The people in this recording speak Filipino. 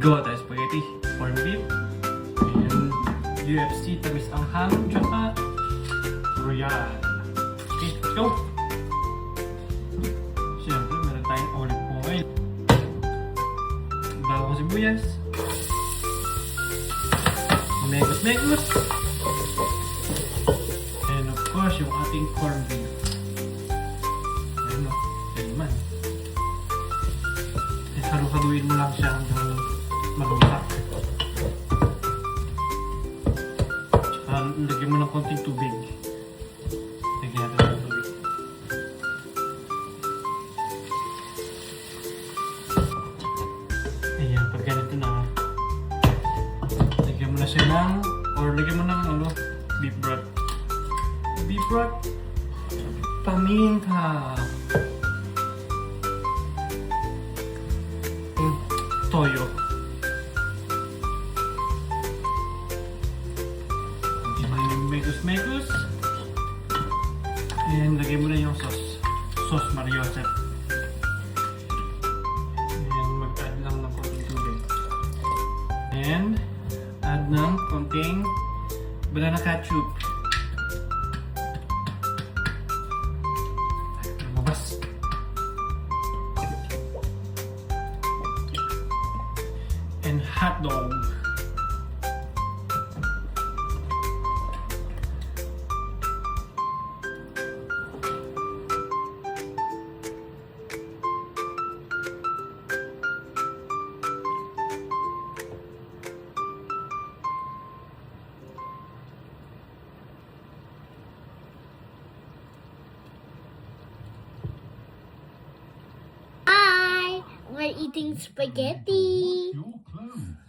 Gawa tayo spaghetti, corned beef, and UFC, tamis anghang, tsaka royal. Okay, let's go! Siyempre, meron tayong olive oil. Bawang sibuyas. Megus. And of course, yung ating corned beef. Ayun o, man. Halu-haluin mo lang siya hanggang malusak. Tsaka lagyan mo ng konting tubig. Lagyan natin ng tubig. Ayan, pag ganito na, lagyan mo na siya ng, or lagyan mo ng beef broth. Beef broth, paminta, toyo. Lagyan mo na yung megus. And lagyan mo na yung sauce Mario Joseph. And mag-add lang ng konting tubig. And add ng konting banana ketchup. Lumabas. And hot dog. Hi, we're eating spaghetti. Your clothes.